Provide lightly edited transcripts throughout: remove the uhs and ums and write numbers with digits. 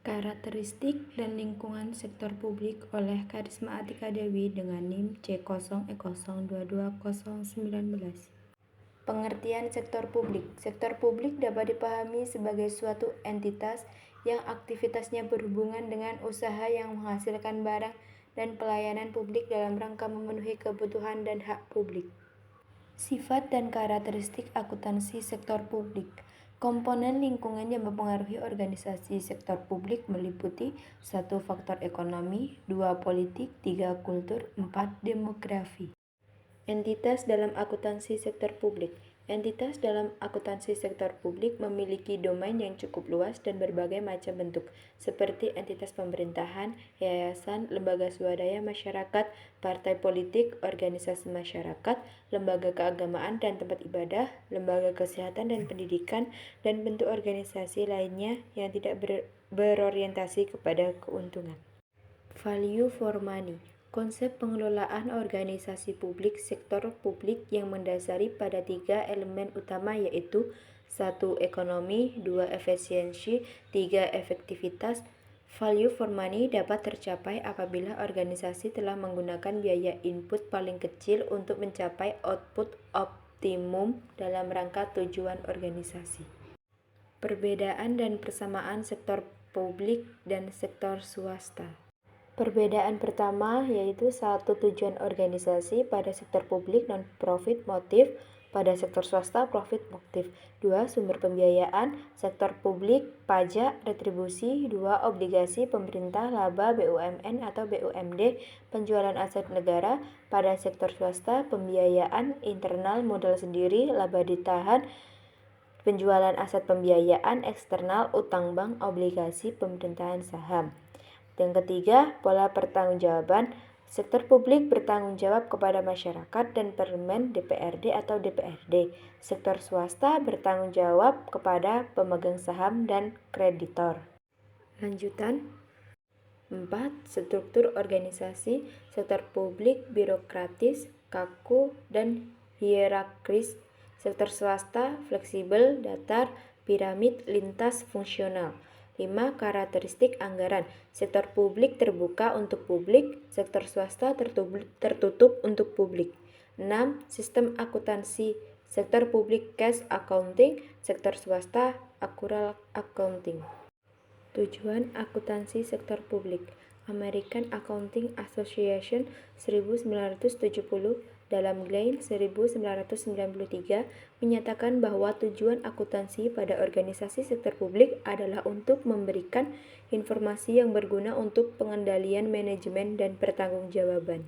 Karakteristik dan lingkungan sektor publik oleh Karisma Atika Dewi dengan NIM C0E022019. Pengertian sektor publik. Sektor publik dapat dipahami sebagai suatu entitas yang aktivitasnya berhubungan dengan usaha yang menghasilkan barang dan pelayanan publik dalam rangka memenuhi kebutuhan dan hak publik. Sifat dan karakteristik akuntansi sektor publik. Komponen lingkungan yang mempengaruhi organisasi sektor publik meliputi 1. Faktor ekonomi, 2. Politik, 3. Kultur, 4. Demografi. Entitas dalam akuntansi sektor publik. Entitas dalam akuntansi sektor publik memiliki domain yang cukup luas dan berbagai macam bentuk, seperti entitas pemerintahan, yayasan, lembaga swadaya masyarakat, partai politik, organisasi masyarakat, lembaga keagamaan dan tempat ibadah, lembaga kesehatan dan pendidikan, dan bentuk organisasi lainnya yang tidak berorientasi kepada keuntungan. Value for money. Konsep pengelolaan organisasi publik sektor publik yang mendasari pada 3 elemen utama yaitu 1. Ekonomi, 2. Efisiensi, 3. Efektivitas. Value for money dapat tercapai apabila organisasi telah menggunakan biaya input paling kecil untuk mencapai output optimum dalam rangka tujuan organisasi. Perbedaan dan persamaan sektor publik dan sektor swasta. Perbedaan pertama yaitu 1. Tujuan organisasi pada sektor publik non-profit motif, pada sektor swasta profit motif. 2. Sumber pembiayaan, sektor publik, pajak, retribusi. 2. Obligasi pemerintah, laba, BUMN atau BUMD, penjualan aset negara. Pada sektor swasta, pembiayaan internal modal sendiri, laba ditahan, penjualan aset pembiayaan eksternal, utang bank, obligasi, pemerintahan saham. Yang ketiga, pola pertanggungjawaban. Sektor publik bertanggung jawab kepada masyarakat dan parlemen DPRD atau DPRD. Sektor swasta bertanggung jawab kepada pemegang saham dan kreditor. Lanjutan. 4. Struktur organisasi. Sektor publik birokratis, kaku, dan hierarkis. Sektor swasta fleksibel, datar, piramid, lintas, fungsional. 5. Karakteristik anggaran. Sektor publik terbuka untuk publik, sektor swasta tertutup untuk publik. 6. Sistem akuntansi. Sektor publik cash accounting, sektor swasta accrual accounting. Tujuan akuntansi sektor publik. American Accounting Association 1970 dalam Glein 1993 menyatakan bahwa tujuan akuntansi pada organisasi sektor publik adalah untuk memberikan informasi yang berguna untuk pengendalian manajemen dan pertanggungjawaban.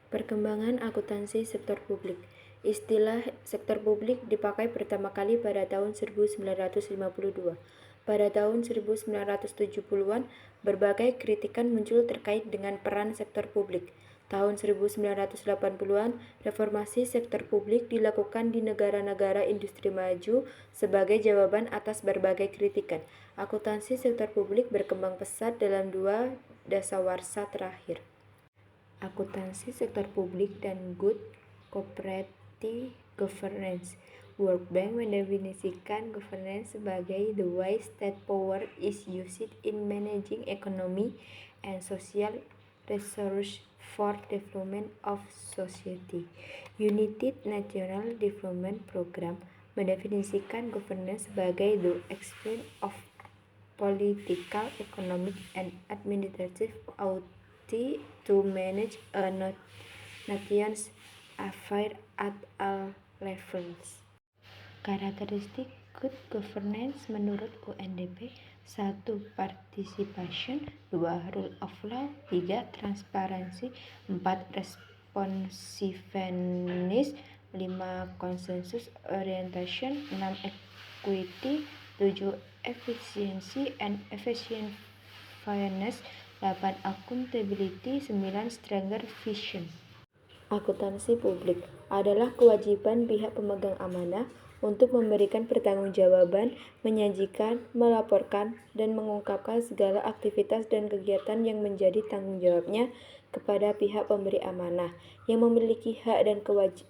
Perkembangan akuntansi sektor publik. Istilah sektor publik dipakai pertama kali pada tahun 1952. Pada tahun 1970-an, berbagai kritikan muncul terkait dengan peran sektor publik. Tahun 1980-an, reformasi sektor publik dilakukan di negara-negara industri maju sebagai jawaban atas berbagai kritikan. Akuntansi sektor publik berkembang pesat dalam 2 dasawarsa terakhir. Akuntansi sektor publik dan good corporate governance. World Bank mendefinisikan governance sebagai the way state power is used in managing economy and social resources for development of society. United National Development Program mendefinisikan governance sebagai the expression of political, economic, and administrative authority to manage a nation's affairs at all levels. Karakteristik good governance menurut UNDP. 1. Participation, 2. Rule of law, 3. Transparansi, 4. Responsiveness, 5. Consensus orientation, 6. Equity, 7. Efficiency and efficient fairness, 8. Accountability, 9. Stronger vision. Akuntansi publik adalah kewajiban pihak pemegang amanah untuk memberikan pertanggungjawaban, menyajikan, melaporkan, dan mengungkapkan segala aktivitas dan kegiatan yang menjadi tanggung jawabnya kepada pihak pemberi amanah, yang memiliki hak dan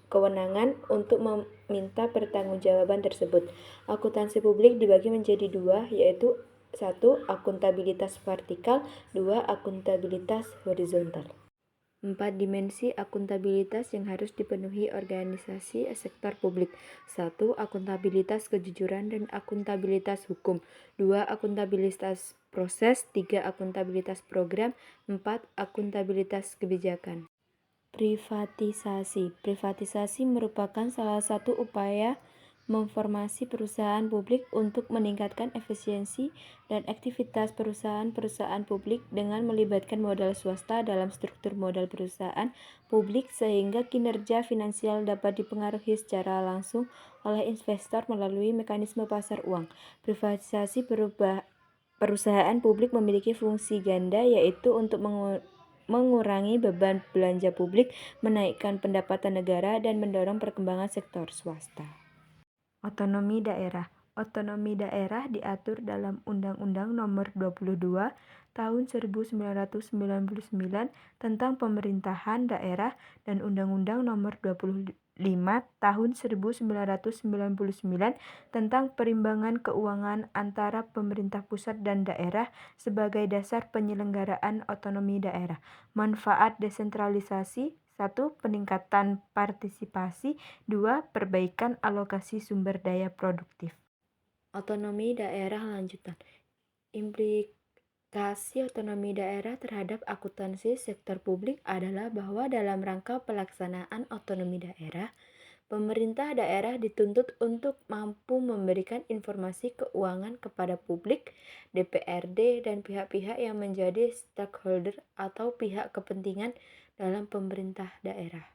kewenangan untuk meminta pertanggungjawaban tersebut. Akuntansi publik dibagi menjadi 2, yaitu 1. Akuntabilitas vertikal. 2. Akuntabilitas horizontal. 4 dimensi akuntabilitas yang harus dipenuhi organisasi sektor publik. 1. Akuntabilitas kejujuran dan akuntabilitas hukum. 2. Akuntabilitas proses. 3. Akuntabilitas program. 4. Akuntabilitas kebijakan. Privatisasi. Privatisasi merupakan salah satu upaya memformasi perusahaan publik untuk meningkatkan efisiensi dan aktivitas perusahaan-perusahaan publik dengan melibatkan modal swasta dalam struktur modal perusahaan publik sehingga kinerja finansial dapat dipengaruhi secara langsung oleh investor melalui mekanisme pasar uang. Privatisasi perusahaan publik memiliki fungsi ganda, yaitu untuk mengurangi beban belanja publik, menaikkan pendapatan negara, dan mendorong perkembangan sektor swasta. Otonomi daerah. Otonomi daerah diatur dalam Undang-Undang Nomor 22 Tahun 1999 tentang Pemerintahan Daerah dan Undang-Undang Nomor 25 Tahun 1999 tentang Perimbangan Keuangan antara pemerintah pusat dan daerah sebagai dasar penyelenggaraan otonomi daerah. Manfaat desentralisasi. 1. Peningkatan partisipasi. 2. Perbaikan alokasi sumber daya produktif. Otonomi daerah lanjutan. Implikasi otonomi daerah terhadap akuntansi sektor publik adalah bahwa dalam rangka pelaksanaan otonomi daerah, pemerintah daerah dituntut untuk mampu memberikan informasi keuangan kepada publik, DPRD, dan pihak-pihak yang menjadi stakeholder atau pihak kepentingan dalam pemerintah daerah.